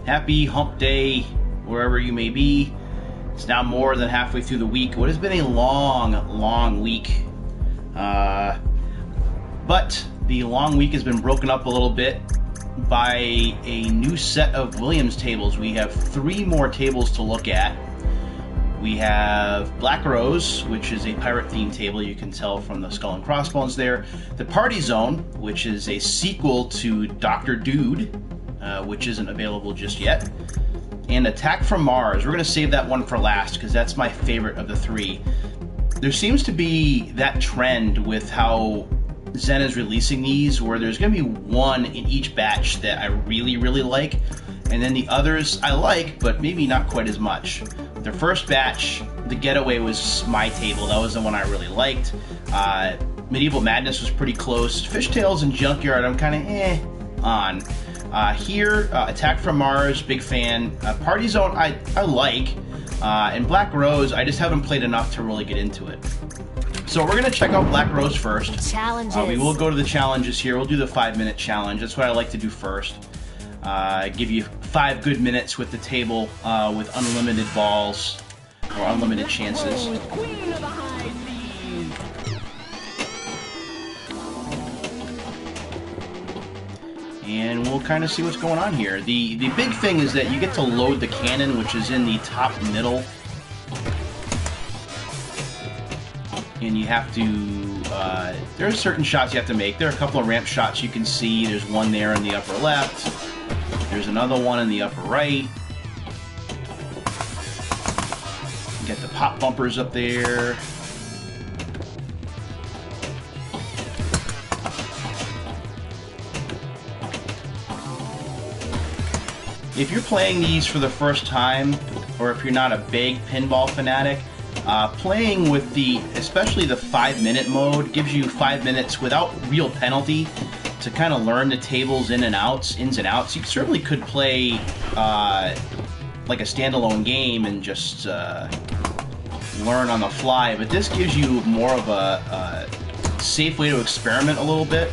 Happy hump day, wherever you may be. It's now more than halfway through the week. What has been a long week. But the long week has been broken up a little bit by a new set of Williams tables. We have 3 more tables to look at. We have Black Rose, which is a pirate-themed table. You can tell from the skull and crossbones there. The Party Zone, which is a sequel to Dr. Dude, which isn't available just yet. And Attack from Mars. We're going to save that one for last because that's my favorite of the 3. There seems to be that trend with how Zen is releasing these, where there's going to be one in each batch that I really like, and then the others I like, but maybe not quite as much. The first batch, the Getaway, was my table. That was the one I really liked. Medieval Madness was pretty close. Fishtails and Junkyard, I'm kind of on. Here, Attack from Mars, big fan. Party Zone, I like. And Black Rose, I just haven't played enough to really get into it. So we're going to check out Black Rose first. Challenges. We will go to the challenges here. We'll do the 5-minute challenge. That's what I like to do first. Give you 5 good minutes with the table with unlimited balls or unlimited chances. Queen of the high seas. And we'll kind of see what's going on here. The big thing is that you get to load the cannon, which is in the top middle. And you have to, there are certain shots you have to make. There are a couple of ramp shots you can see. There's one there in the upper left. There's another one in the upper right. You get the pop bumpers up there. If you're playing these for the first time, or if you're not a big pinball fanatic, playing with especially the 5-minute mode gives you 5 minutes without real penalty to kind of learn the tables ins and outs. You certainly could play like a standalone game and just learn on the fly, but this gives you more of a safe way to experiment a little bit.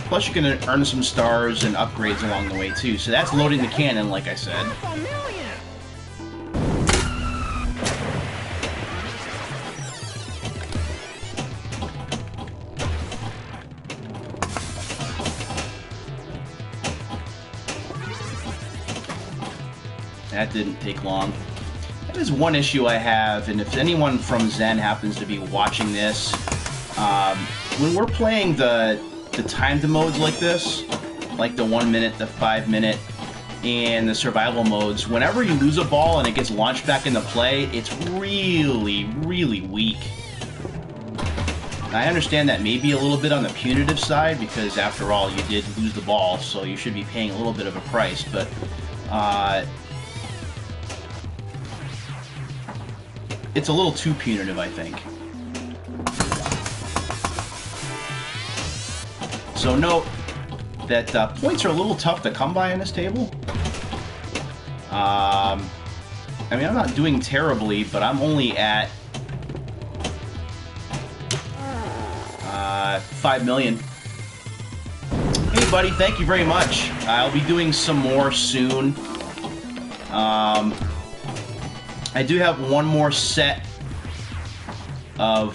Plus you can earn some stars and upgrades along the way too. So that's loading the cannon, like I said. That didn't take long. That is one issue I have, and if anyone from Zen happens to be watching this, when we're playing the timed modes like this, like the 1 minute, the 5-minute, and the survival modes, whenever you lose a ball and it gets launched back into play, it's really weak. I understand that may be a little bit on the punitive side, because after all, you did lose the ball, so you should be paying a little bit of a price, but it's a little too punitive, I think. So note that points are a little tough to come by in this table. I mean, I'm not doing terribly, but I'm only at 5 million. Hey, buddy, thank you very much. I'll be doing some more soon. I do have one more set of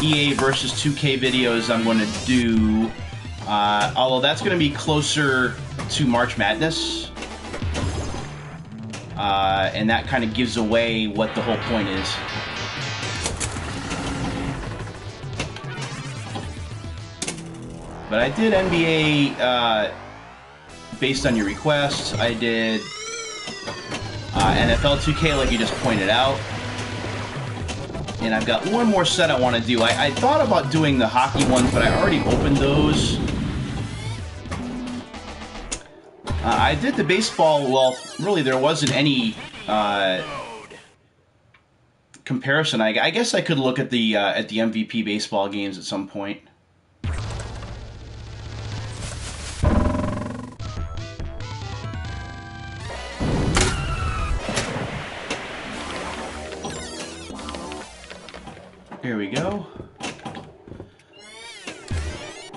EA versus 2K videos I'm going to do, although that's going to be closer to March Madness, and that kind of gives away what the whole point is. But I did NBA based on your requests. I did NFL 2K, like you just pointed out. And I've got one more set I want to do. I thought about doing the hockey ones, but I already opened those. I did the baseball. Well, really, there wasn't any comparison. I guess I could look at the MVP baseball games at some point. Here we go.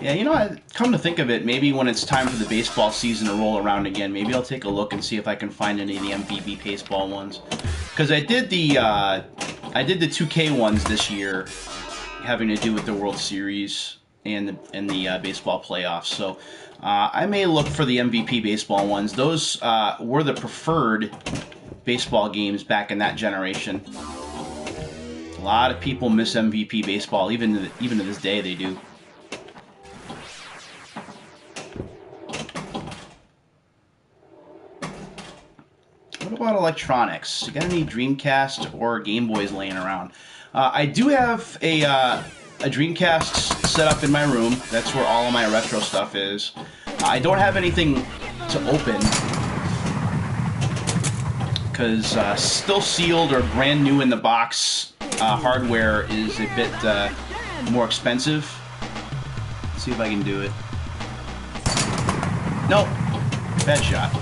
Yeah, you know, come to think of it, maybe when it's time for the baseball season to roll around again, maybe I'll take a look and see if I can find any of the MVP baseball ones. Because I did the 2K ones this year, having to do with the World Series and the baseball playoffs. So I may look for the MVP baseball ones. Those were the preferred baseball games back in that generation. A lot of people miss MVP baseball, even to this day they do. What about electronics? You got any Dreamcast or Game Boys laying around? I do have a Dreamcast set up in my room. That's where all of my retro stuff is. I don't have anything to open because still sealed or brand new in the box hardware is a bit more expensive. Let's see if I can do it. Nope. Bad shot.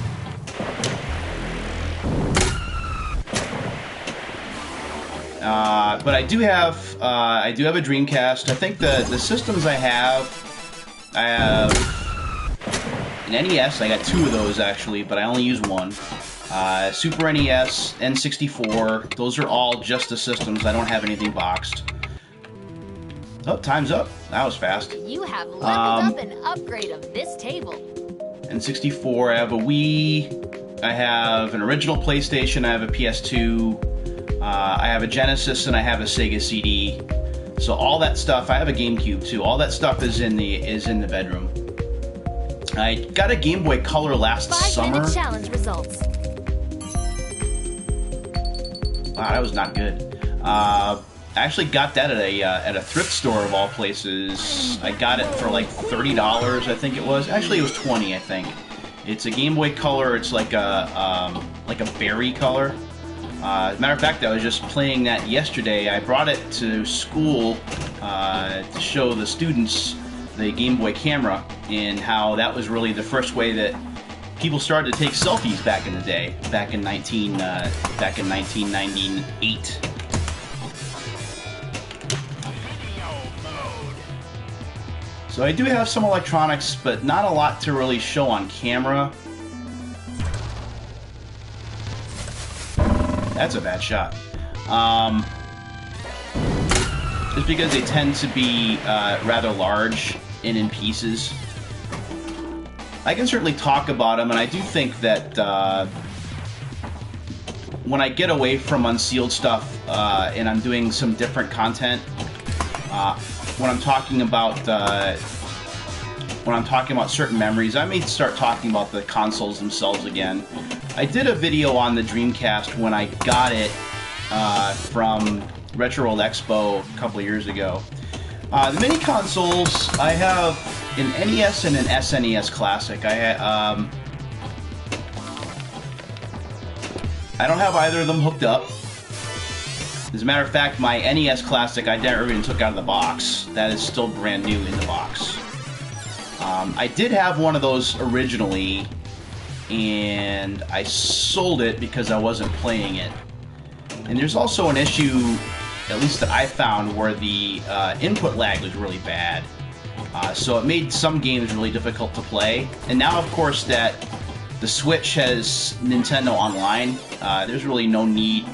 But I do have a Dreamcast. I think the systems I have an NES. I got two of those actually, but I only use one. Super NES, N64. Those are all just the systems. I don't have anything boxed. Oh, time's up. That was fast. You have leveled up an upgrade of this table. N64. I have a Wii. I have an original PlayStation. I have a PS2. I have a Genesis and I have a Sega CD. So all that stuff. I have a GameCube too. All that stuff is in the bedroom. I got a Game Boy Color last summer. 5-minute challenge results. Wow, that was not good. I actually got that at a thrift store of all places. I got it for like $30, I think it was. Actually, it was $20, I think. It's a Game Boy Color. It's like a berry color. As a matter of fact, I was just playing that yesterday. I brought it to school to show the students the Game Boy camera and how that was really the first way that people started to take selfies back in the day, back in 1998. So I do have some electronics, but not a lot to really show on camera. That's a bad shot. Just because they tend to be rather large and in pieces. I can certainly talk about them, and I do think that when I get away from unsealed stuff and I'm doing some different content, when I'm talking about certain memories, I may start talking about the consoles themselves again. I did a video on the Dreamcast when I got it from Retro World Expo a couple of years ago. The mini consoles, I have an NES and an SNES Classic. I don't have either of them hooked up. As a matter of fact, my NES Classic I never even took out of the box. That is still brand new in the box. I did have one of those originally, and I sold it because I wasn't playing it. And there's also an issue, at least that I found, where the input lag was really bad. So it made some games really difficult to play. And now, of course, that the Switch has Nintendo Online, there's really no need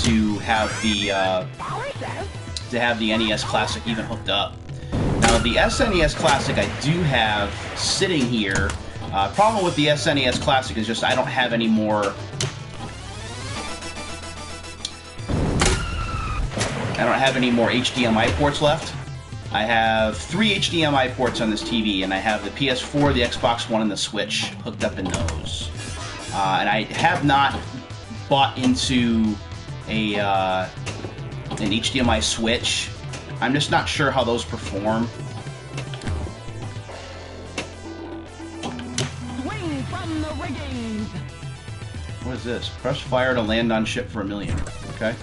to have the NES Classic even hooked up. Now, the SNES Classic I do have sitting here. Problem with the SNES Classic is just I don't have any more. I don't have any more HDMI ports left. I have 3 HDMI ports on this TV, and I have the PS4, the Xbox One, and the Switch hooked up in those. And I have not bought into an HDMI switch. I'm just not sure how those perform. Swing from the rigging. What is this? Press fire to land on ship for $1 million. Okay.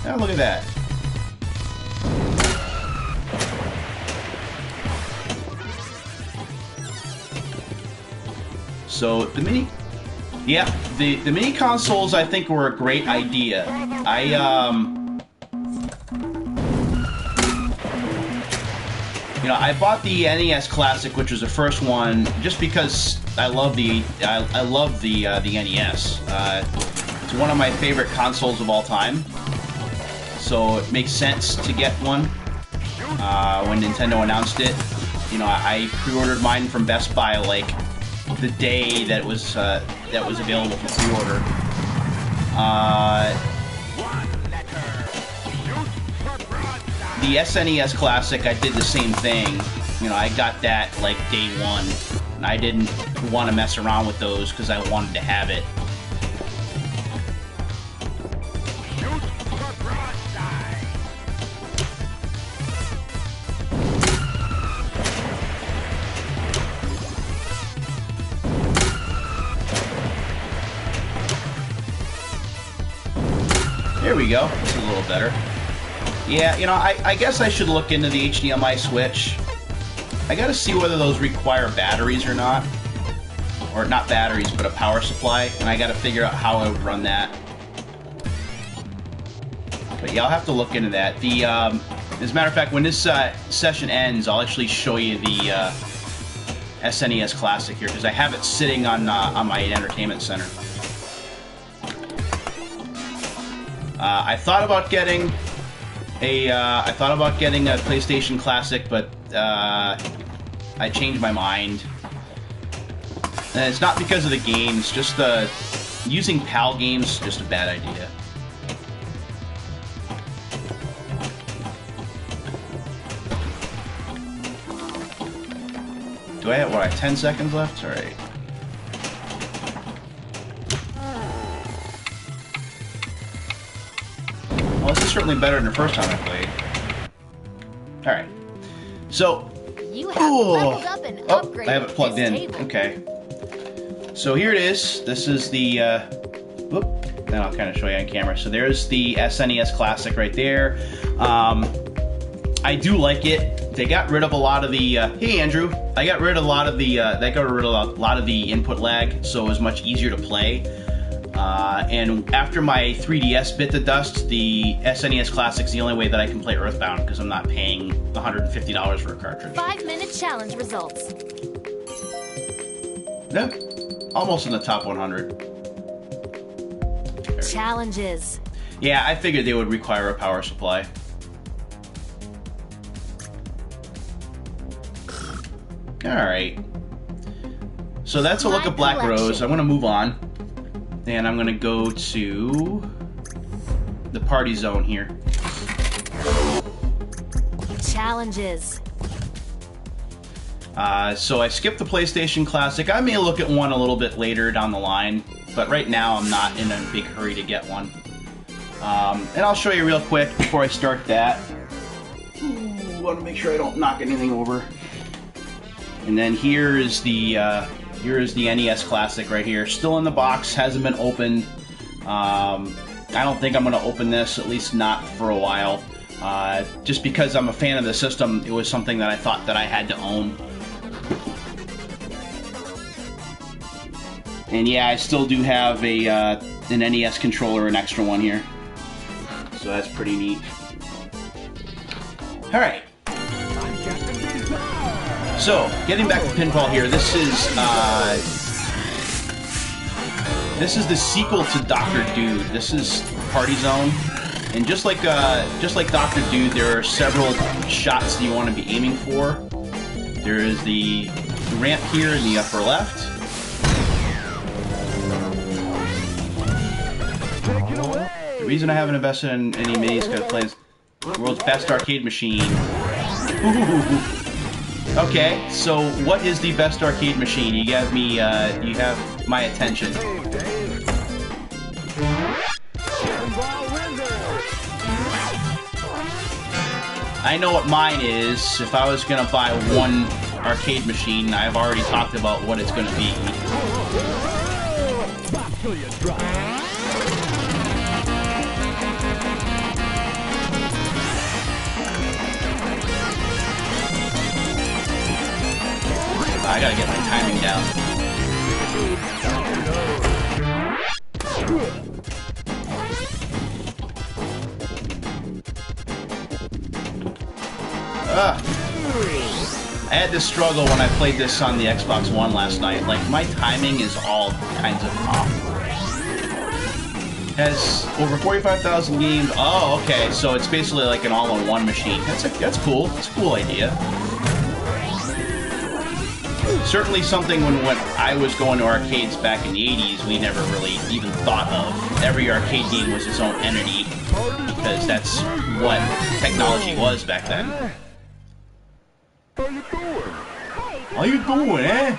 Now look at that. So the mini consoles I think were a great idea. You know, I bought the NES Classic, which was the first one, just because I love the NES. It's one of my favorite consoles of all time, so it makes sense to get one. When Nintendo announced it, you know, I pre-ordered mine from Best Buy like the day that was available for pre-order. The SNES Classic, I did the same thing. You know, I got that like day one, and I didn't want to mess around with those because I wanted to have it. There we go. It's a little better. Yeah, you know, I guess I should look into the HDMI switch. I gotta see whether those require batteries or not. Or not batteries, but a power supply. And I gotta figure out how I would run that. But yeah, I'll have to look into that. The, as a matter of fact, when this session ends, I'll actually show you the SNES Classic here, because I have it sitting on my entertainment center. I thought about getting a PlayStation Classic, but I changed my mind. And it's not because of the games, just using PAL games, just a bad idea. Do I have, what, 10 seconds left? Alright. Well, this is certainly better than the first time I played. Alright. So... You have leveled up and upgraded I have it plugged in. table. Okay. So here it is. This is the... whoop. Then I'll kind of show you on camera. So there's the SNES Classic right there. I do like it. They got rid of a lot of the... hey, Andrew. I got rid of a lot of the... they got rid of a lot of the input lag, so it was much easier to play. And after my 3DS bit the dust, the SNES Classic is the only way that I can play Earthbound, because I'm not paying $150 for a cartridge. 5-minute challenge results. Nope. Almost in the top 100. Challenges. Yeah, I figured they would require a power supply. Alright. So that's a look at Black Rose. I'm going to move on. And I'm going to go to the party zone here. Challenges. So I skipped the PlayStation Classic. I may look at one a little bit later down the line, but right now I'm not in a big hurry to get one. And I'll show you real quick before I start that. I want to make sure I don't knock anything over. And then here is the NES Classic right here. Still in the box, hasn't been opened. I don't think I'm going to open this, at least not for a while. Just because I'm a fan of the system, it was something that I thought that I had to own. And yeah, I still do have an NES controller, an extra one here. So that's pretty neat. Alright. So, getting back to pinball here, this is the sequel to Dr. Dude. This is Party Zone, and just like Dr. Dude, there are several shots that you want to be aiming for. There is the ramp here in the upper left. The reason I haven't invested in any minis is because I play the world's best arcade machine. Ooh. Okay, so what is the best arcade machine? You have me, you have my attention. I know what mine is. If I was gonna buy one arcade machine, I've already talked about what it's gonna be. I gotta get my timing down. I had this struggle when I played this on the Xbox One last night. Like, my timing is all kinds of off. Has over 45,000 games. Oh, okay. So it's basically like an all-in-one machine. That's cool. That's a cool idea. Certainly something when I was going to arcades back in the 80s, we never really even thought of. Every arcade game was its own entity, because that's what technology was back then. How you doing, eh?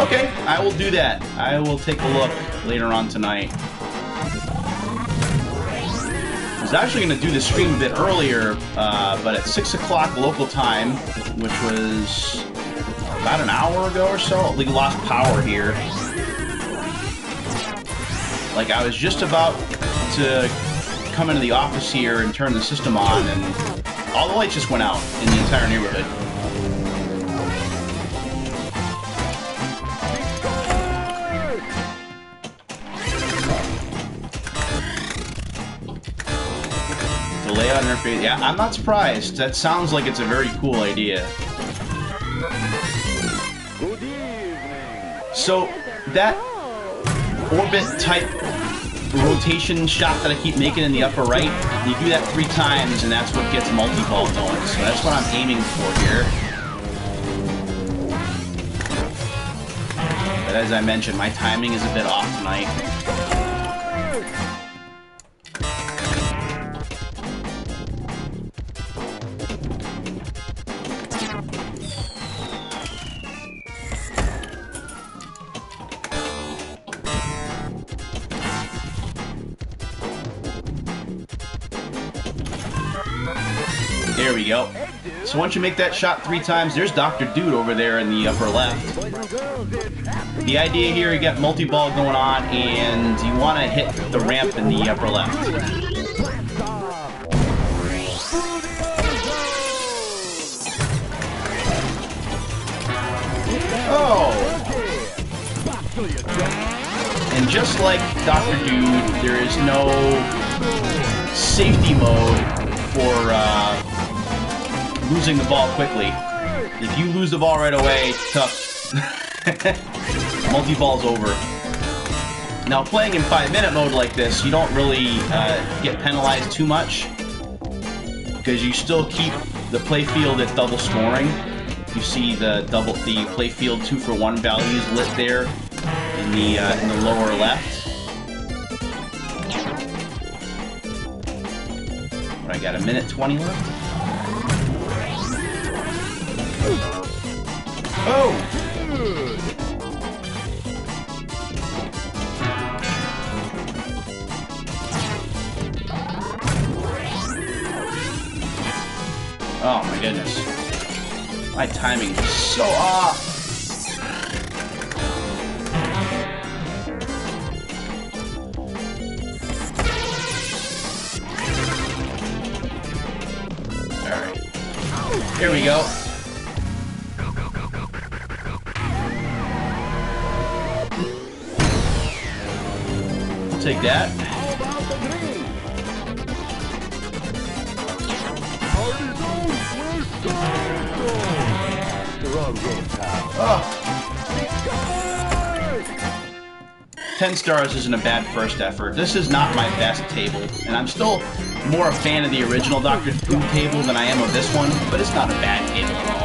Okay, I will do that. I will take a look later on tonight. I was actually going to do the stream a bit earlier, but at 6 o'clock local time, which was about an hour ago or so, we lost power here. Like, I was just about to come into the office here and turn the system on, and all the lights just went out in the entire neighborhood. The layout interface, yeah, I'm not surprised. That sounds like it's a very cool idea. So, that orbit type rotation shot that I keep making in the upper right, you do that 3 times and that's what gets multi-ball going. So that's what I'm aiming for here. But as I mentioned, my timing is a bit off tonight. There we go. So once you make that shot 3 times, there's Dr. Dude over there in the upper left. The idea here, you got multi-ball going on, and you want to hit the ramp in the upper left. Oh! And just like Dr. Dude, there is no safety mode for losing the ball quickly. If you lose the ball right away, tough. Multi-ball's over. Now, playing in 5-minute mode like this, you don't really get penalized too much, because you still keep the playfield at double scoring. You see the playfield 2-for-1 values lit there in the lower left. What, I got 1:20 left? Oh! Oh my goodness. My timing is so off. Alright. Here we go. Take that. Oh. 10 stars isn't a bad first effort. This is not my best table, and I'm still more a fan of the original Dr. Who table than I am of this one, but it's not a bad table at all.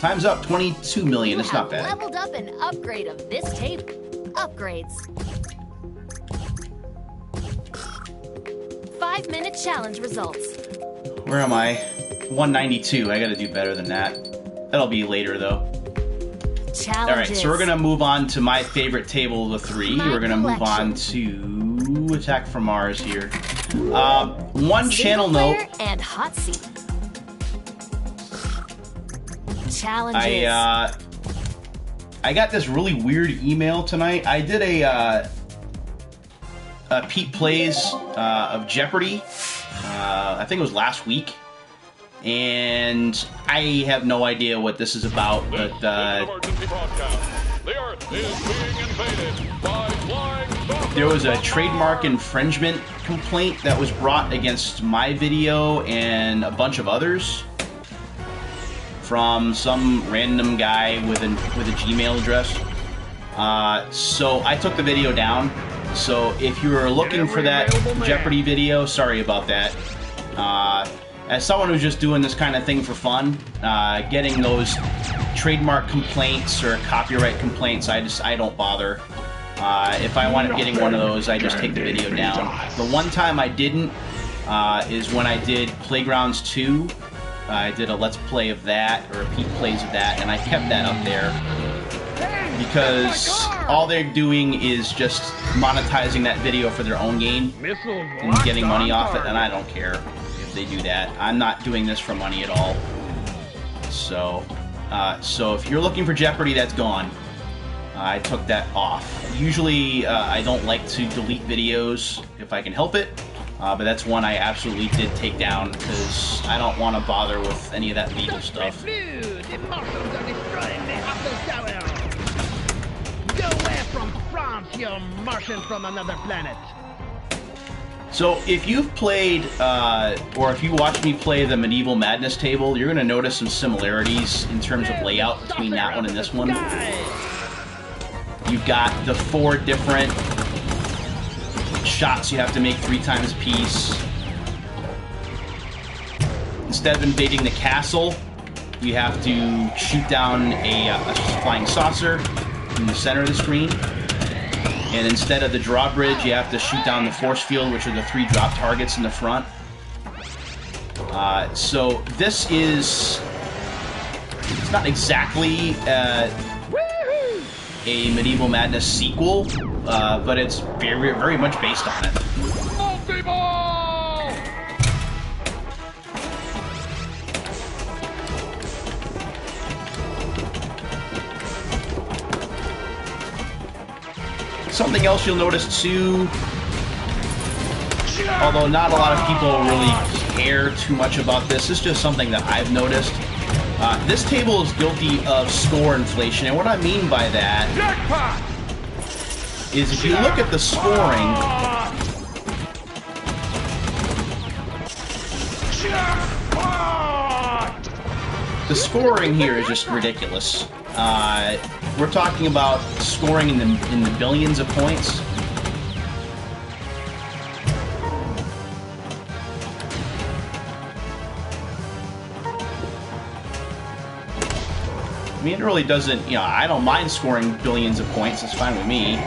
Time's up, 22 million. It's not bad. Leveled up an upgrade of this table. Upgrades. 5-minute challenge results. Where am I? 192. I gotta do better than that. That'll be later, though. Challenges. Alright, so we're gonna move on to my favorite table of the 3. We're gonna move on to Attack from Mars here. One channel note. And hot seat. Challenges. I got this really weird email tonight. I did a Pete Plays of Jeopardy I think it was last week. And I have no idea what this is about, but there was a trademark infringement complaint that was brought against my video and a bunch of others from some random guy with a Gmail address. So I took the video down. So if you were looking for that Jeopardy video, sorry about that. As someone who's just doing this kind of thing for fun, getting those trademark complaints or copyright complaints, I don't bother. If I wind up getting one of those, I just take the video down. The one time I didn't is when I did Playgrounds 2. I did a Let's Play of that, or a peek plays of that, and I kept that up there. Because all they're doing is just monetizing that video for their own gain and getting money off it, and I don't care if they do that. I'm not doing this for money at all. So if you're looking for Jeopardy, that's gone. I took that off. Usually, I don't like to delete videos if I can help it, but that's one I absolutely did take down because I don't want to bother with any of that legal stuff. The Martians are destroying the Apple Tower. Go away from France, you Martian from another planet. So if you've played, or if you watch me play the Medieval Madness table, you're going to notice some similarities in terms of layout between that one and this one. You've got the 4 different shots you have to make 3 times a piece. Instead of invading the castle, you have to shoot down a flying saucer in the center of the screen. And instead of the drawbridge, you have to shoot down the force field, which are the 3 drop targets in the front. So this is... It's not exactly a Medieval Madness sequel, but it's very, very much based on it. Multi-ball! Something else you'll notice too, although not a lot of people really care too much about this, it's just something that I've noticed. This table is guilty of score inflation, and what I mean by that is if you look at the scoring, the scoring here is just ridiculous. We're talking about scoring in the billions of points. I mean, it really doesn't, you know, I don't mind scoring billions of points, it's fine with me.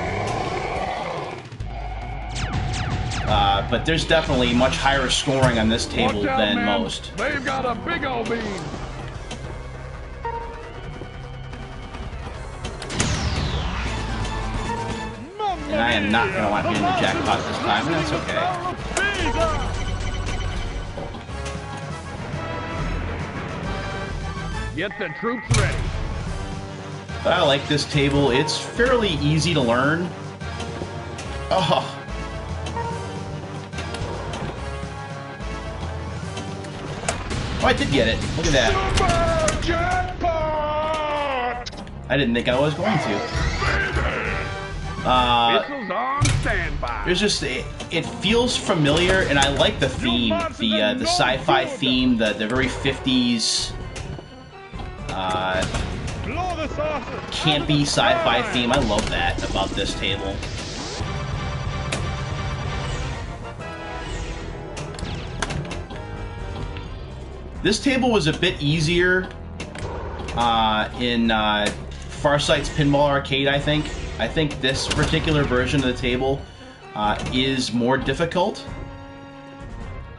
But there's definitely much higher scoring on this table than most. They've got a big old beam. And I am not going to want to get in the jackpot this time, and that's okay. Get the troops ready. But I like this table. It's fairly easy to learn. Oh. Oh, I did get it. Look at that. I didn't think I was going to. Missiles on standby. There's just it feels familiar, and I like the theme, the sci-fi theme, the very 50s campy sci-fi theme. I love that about this table. This table was a bit easier in Farsight's Pinball Arcade, I think. I think this particular version of the table is more difficult.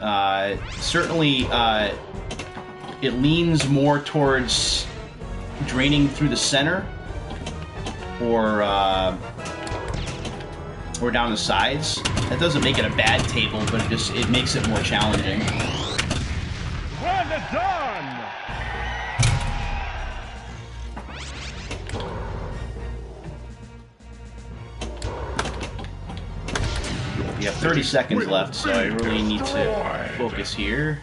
Certainly, it leans more towards draining through the center or down the sides. That doesn't make it a bad table, but it makes it more challenging. Well done. We have 30 seconds left, so I really need to focus here.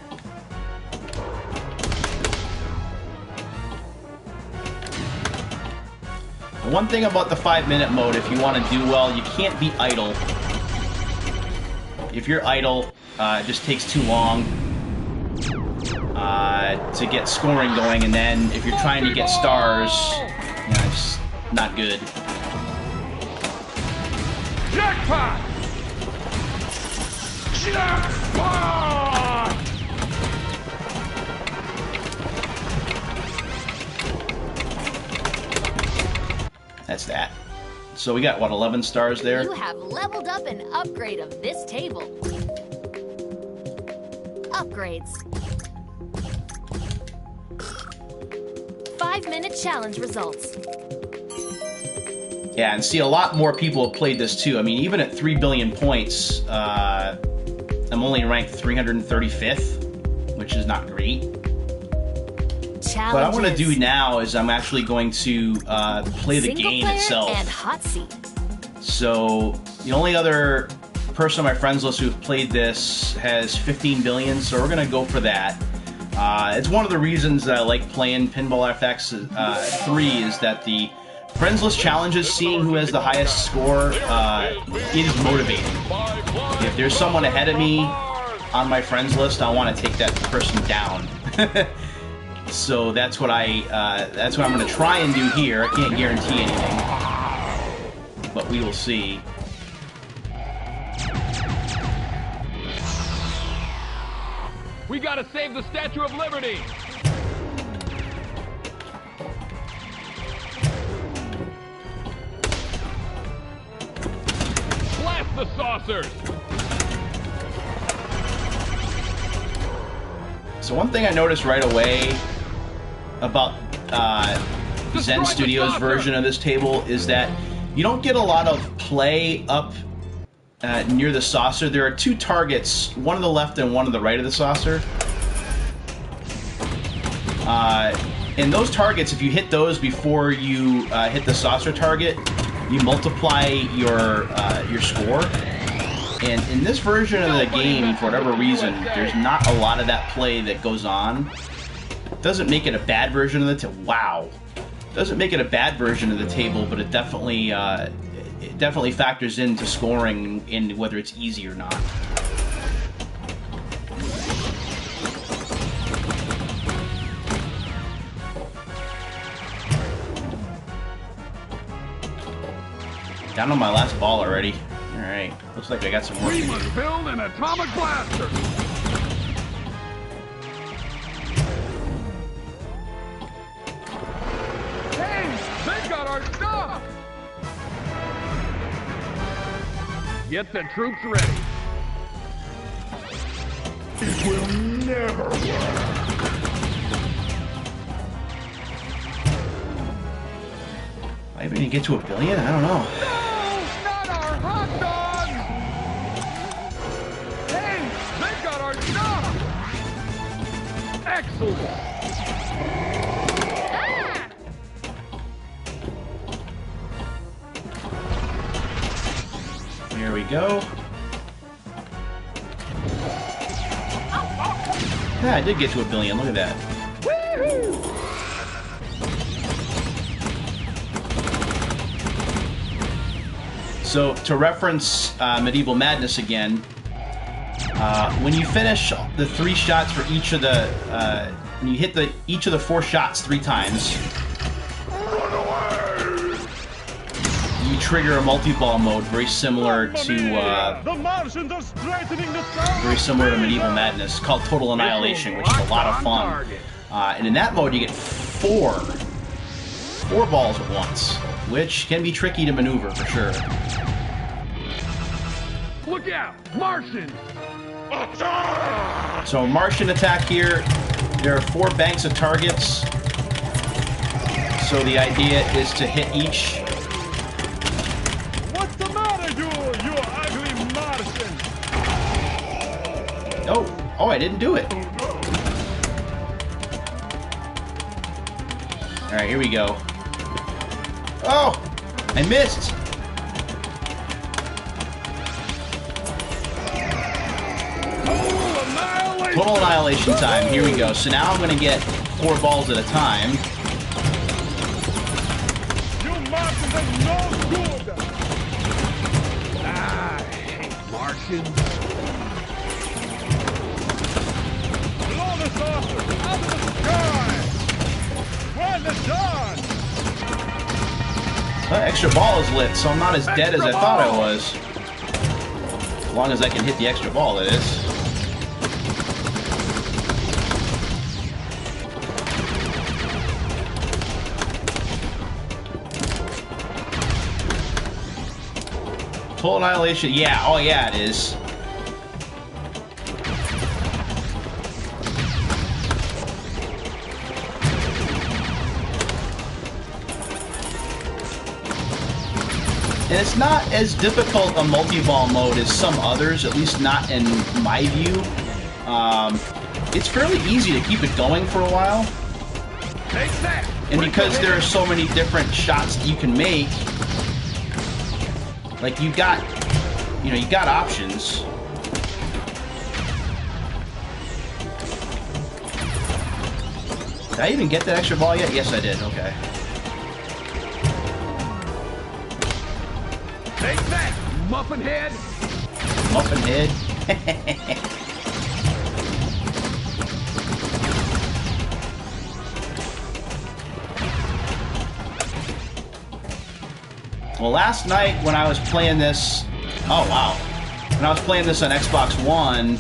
The one thing about the 5-minute mode, if you want to do well, you can't be idle. If you're idle, it just takes too long to get scoring going, and then if you're trying to get stars, you know, it's not good. Jackpot! Jackpot! That's that. So we got, what, 11 stars there? You have leveled up an upgrade of this table. Upgrades. 5-minute challenge results. Yeah, and see, a lot more people have played this too. I mean, even at 3 billion points, I'm only ranked 335th, which is not great. Challenges. What I want to do now is I'm actually going to play the Single game player itself. and hot seat. So the only other person on my friends list who've played this has 15 billion, so we're going to go for that. It's one of the reasons that I like playing Pinball FX3 is that the friends list challenges, seeing who has the highest score, is motivating. If there's someone ahead of me on my friends list, I want to take that person down. So that's what I'm going to try and do here. I can't guarantee anything, but we will see. We gotta save the Statue of Liberty! Blast the saucers! So one thing I noticed right away about Zen Studios' version of this table is that you don't get a lot of play up near the saucer. There are two targets, one on the left and one on the right of the saucer. And those targets, if you hit those before you hit the saucer target, you multiply your score. And in this version of the game, for whatever reason, there's not a lot of that play that goes on. It doesn't make it a bad version of the table. Wow. It doesn't make it a bad version of the table, but it definitely factors into scoring in whether it's easy or not. Down on my last ball already. Alright, looks like I got some work to We do. must build an atomic blaster! Hey! They got our stuff! Get the troops ready. It will never work. Am I even gonna get to 1 billion? I don't know. Not our hot dogs! Hey! They've got our stuff! Excellent! Here we go. Yeah, I did get to 1 billion. Look at that. Woohoo! So, to reference Medieval Madness again, when you finish the 3 shots for each of the, when you hit each of the 4 shots 3 times, you trigger a multi-ball mode very similar to Medieval Madness, called Total Annihilation, which is a lot of fun. And in that mode, you get 4 balls at once, which can be tricky to maneuver for sure. Look out! Martians! So Martian attack here. There are 4 banks of targets. So the idea is to hit each. What's the matter, you ugly Martian? Oh, I didn't do it. All right, here we go. Oh, I missed. Total annihilation time. Here we go. So now I'm going to get 4 balls at a time. You Martians are no good! I hate Martians. Blow the saucer out of the sky! Where's the sun? Extra ball is lit, so I'm not as dead as I thought I was. As long as I can hit the extra ball, that is. Total annihilation, yeah, oh yeah, it is. And it's not as difficult a multi-ball mode as some others, at least not in my view. It's fairly easy to keep it going for a while. And because there are so many different shots that you can make, like you got options. Did I even get that extra ball yet? Yes, I did. Okay. Take that, muffin head! Muffin head. Well, last night when I was playing this, oh wow, when I was playing this on Xbox One,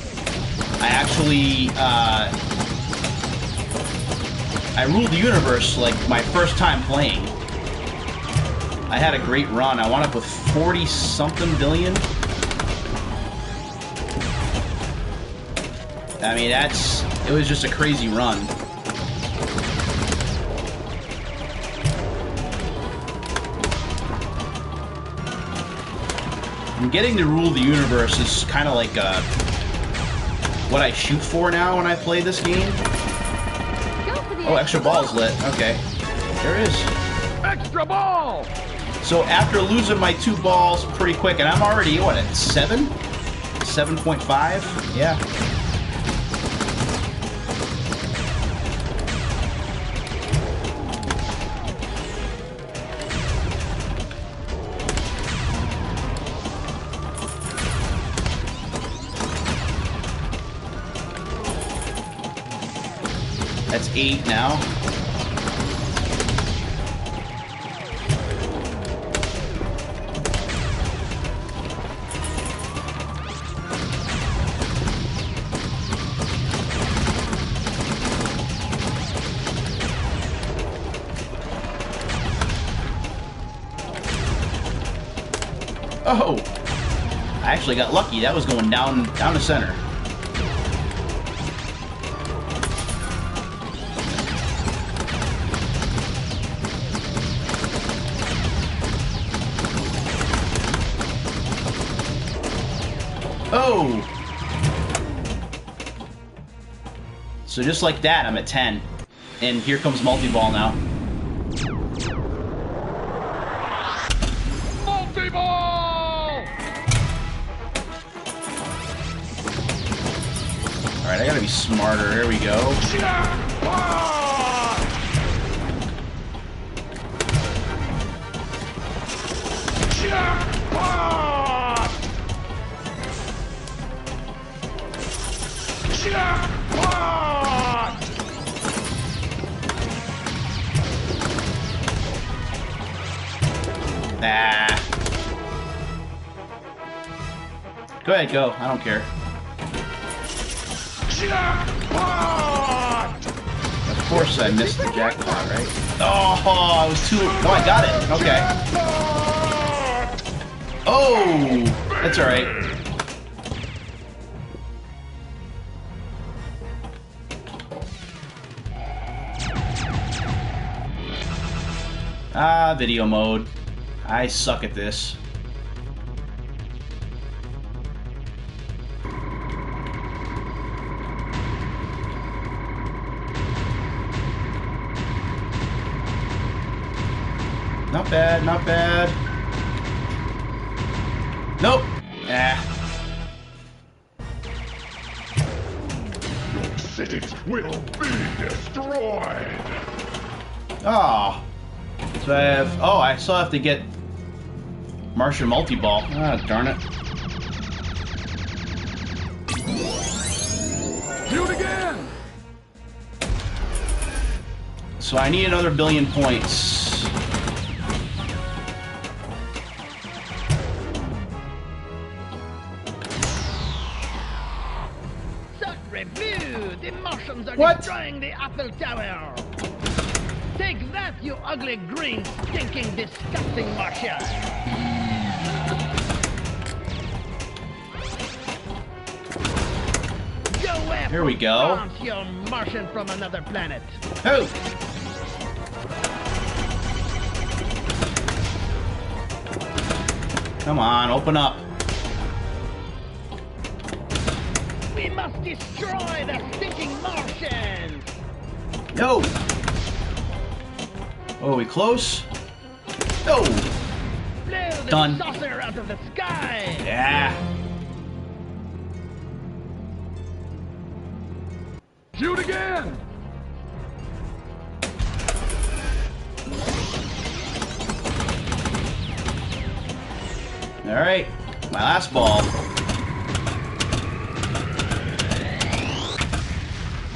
I actually I ruled the universe like my first time playing. I had a great run. I wound up with 40-something billion. I mean, it was just a crazy run. And getting to rule the universe is kind of like what I shoot for now when I play this game. Oh, extra ball's lit. Okay. There it is. Extra ball! So after losing my 2 balls pretty quick, and I'm already, what, at 7? 7.5? Yeah. That's 8 now. Oh! I actually got lucky. That was going down the center. Oh! So just like that, I'm at 10. And here comes multi-ball now. Multi-ball! Alright, I gotta be smarter. Here we go. Nah. Go ahead, go. I don't care. Of course I missed the jackpot, right? Oh, I was too... No, I got it. Okay. Oh! That's alright. Ah, video mode. I suck at this. Not bad, not bad. Nope. Ah. cities will be destroyed. Oh. So I have... Oh, I still have to get Martian multi-ball. Ah, darn it. Shoot again! So I need another 1 billion points. Sacre bleu! The Martians are What? destroying the Apple Tower! Take that, you ugly, green, stinking, disgusting Martian! Go away Here we from go. France, you Martian from another planet! Oh! Come on, open up. We must destroy the stinking Martians! No! Oh, are we close? No! Blow the Done. saucer out of the sky! Yeah. Shoot again! Alright. My last ball.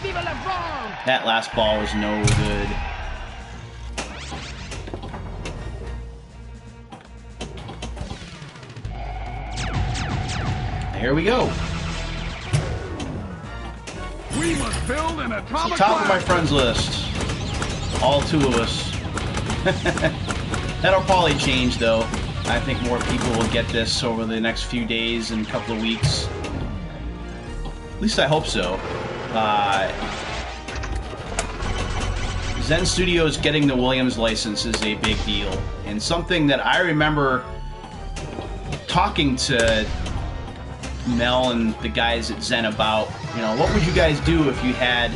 Viva la France! That last ball was no good. There we go. We must build an atomic Top of my blast. friends list. All 2 of us. That'll probably change though. I think more people will get this over the next few days and couple of weeks. At least I hope so. Zen Studios getting the Williams license is a big deal. And something that I remember talking to Mel and the guys at Zen about, you know, what would you guys do if you had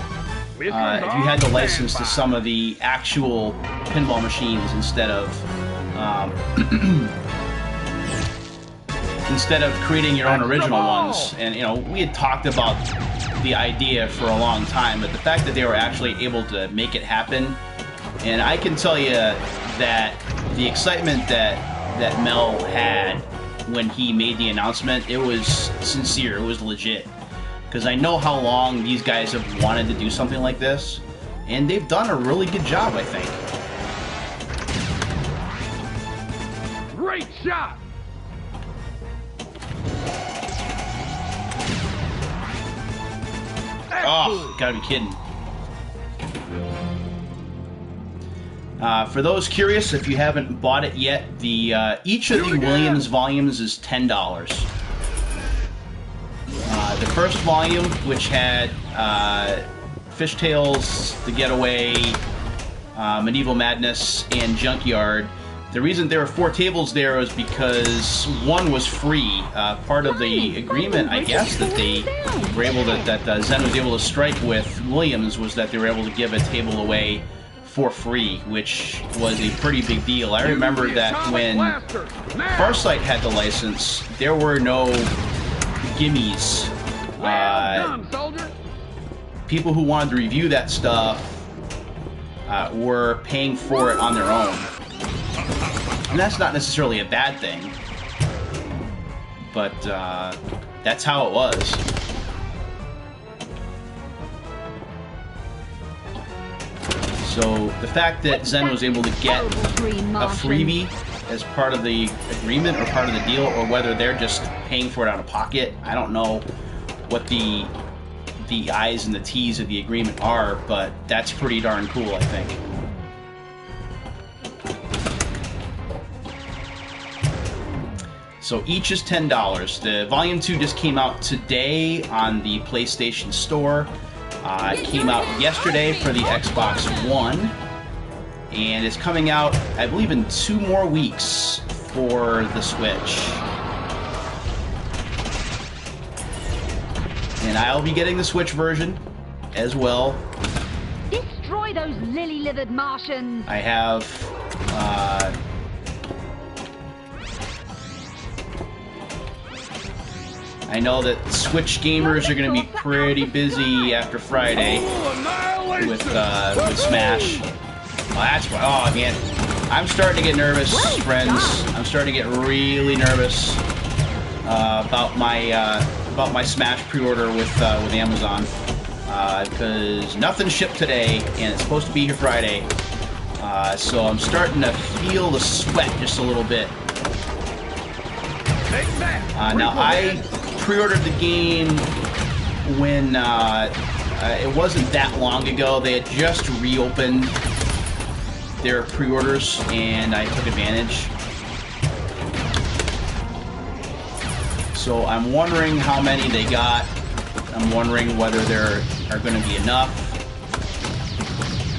the license to some of the actual pinball machines instead of instead of creating your own original ones? And you know, we had talked about the idea for a long time, but the fact that they were actually able to make it happen, and I can tell you that the excitement that Mel had when he made the announcement, it was sincere, it was legit. Because I know how long these guys have wanted to do something like this, and they've done a really good job, I think. Great shot! Oh, gotta be kidding. For those curious, if you haven't bought it yet, the each of the Williams volumes is $10. The first volume, which had Fishtails, The Getaway, Medieval Madness, and Junkyard. The reason there were 4 tables there was because one was free. Part of the agreement, I guess, that they were able to, that Zen was able to strike with Williams was that they were able to give a table away for free, which was a pretty big deal. I remember that when Farsight had the license, there were no gimmies. People who wanted to review that stuff were paying for it on their own. And that's not necessarily a bad thing, but that's how it was. So the fact that Zen was able to get a freebie as part of the agreement or part of the deal, or whether they're just paying for it out of pocket, I don't know what the I's and the T's of the agreement are, but that's pretty darn cool, I think. So each is $10. The Volume 2 just came out today on the PlayStation Store. It came out yesterday for the Xbox One. And it's coming out, I believe, in 2 more weeks for the Switch. And I'll be getting the Switch version as well. Destroy those lily-livered Martians. I have I know that Switch gamers are going to be pretty busy after Friday with Smash. Oh, that's why. Oh, man. I'm starting to get nervous, friends. I'm starting to get really nervous about my Smash pre-order with Amazon because nothing shipped today, and it's supposed to be here Friday. So I'm starting to feel the sweat just a little bit. Now, I pre-ordered the game when it wasn't that long ago. They had just reopened their pre-orders, and I took advantage. So I'm wondering how many they got. I'm wondering whether there are going to be enough,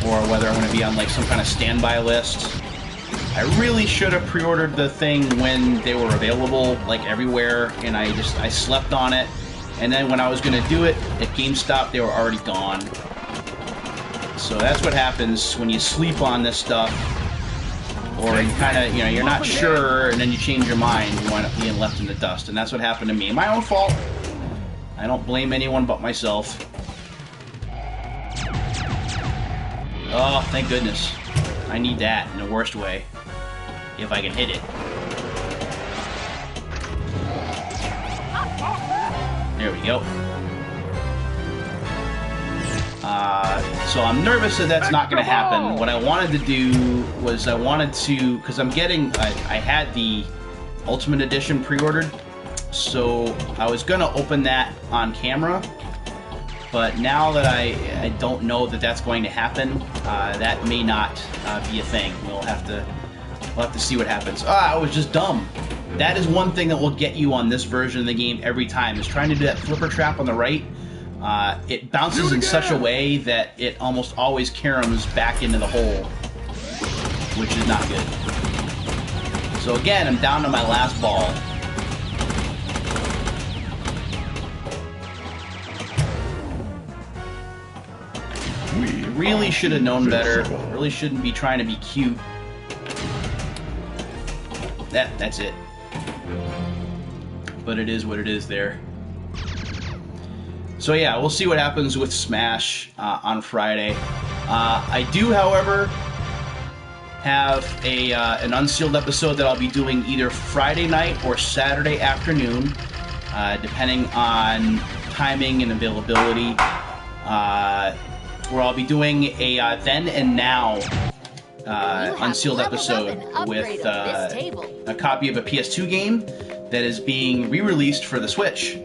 or whether I'm going to be on like some kind of standby list. I really should have pre-ordered the thing when they were available, like everywhere, and I slept on it. And then when I was going to do it at GameStop, they were already gone. So that's what happens when you sleep on this stuff, or you kind of, you know, you're not sure, and then you change your mind, you wind up being left in the dust. And that's what happened to me. My own fault. I don't blame anyone but myself. Oh, thank goodness. I need that in the worst way, if I can hit it. There we go. So I'm nervous that that's not going to happen. What I wanted to do was because I'm getting, I had the Ultimate Edition pre-ordered, so I was going to open that on camera, but now that I don't know that that's going to happen, that may not be a thing. We'll have to see what happens. I was just dumb. That is one thing that will get you on this version of the game every time, is trying to do that flipper trap on the right. It bounces in such a way that it almost always caroms back into the hole, which is not good. So again, I'm down to my last ball. We Really should have known better. Really shouldn't be trying to be cute. That's it. But it is what it is there. So yeah, we'll see what happens with Smash on Friday. I do, however, have an unsealed episode that I'll be doing either Friday night or Saturday afternoon, depending on timing and availability. Where I'll be doing a then and now unsealed episode with a copy of a PS2 game that is being re-released for the Switch.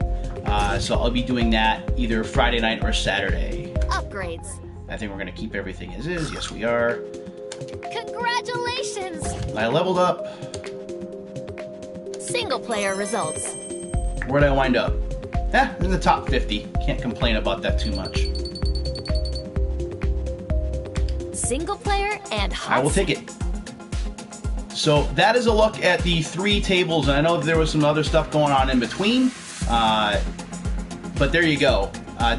So I'll be doing that either Friday night or Saturday. Upgrades. I think we're going to keep everything as is. Yes, we are. Congratulations! I leveled up. Single player results. Where'd I wind up? In the top 50. Can't complain about that too much. Single player and hot. I will take it. So that is a look at the 3 tables, and I know that there was some other stuff going on in between. But there you go.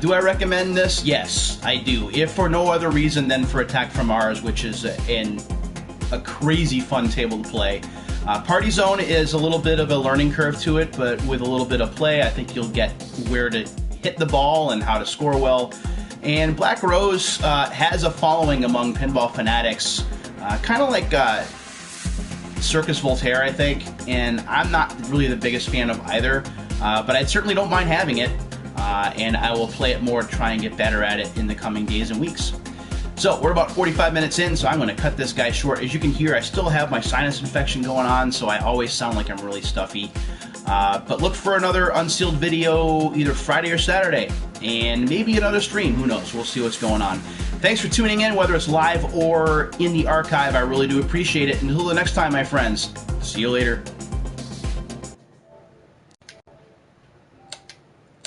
Do I recommend this? Yes, I do. If for no other reason than for Attack from Mars, which is a crazy fun table to play. Party Zone is a little bit of a learning curve to it, but with a little bit of play, I think you'll get where to hit the ball and how to score well. And Black Rose has a following among pinball fanatics, kind of like Circus Voltaire, I think. And I'm not really the biggest fan of either. But I certainly don't mind having it, and I will play it more to try and get better at it in the coming days and weeks. So we're about 45 minutes in, so I'm going to cut this guy short. As you can hear, I still have my sinus infection going on, so I always sound like I'm really stuffy. But look for another unsealed video either Friday or Saturday, and maybe another stream. Who knows? We'll see what's going on. Thanks for tuning in, whether it's live or in the archive. I really do appreciate it. Until the next time, my friends, see you later.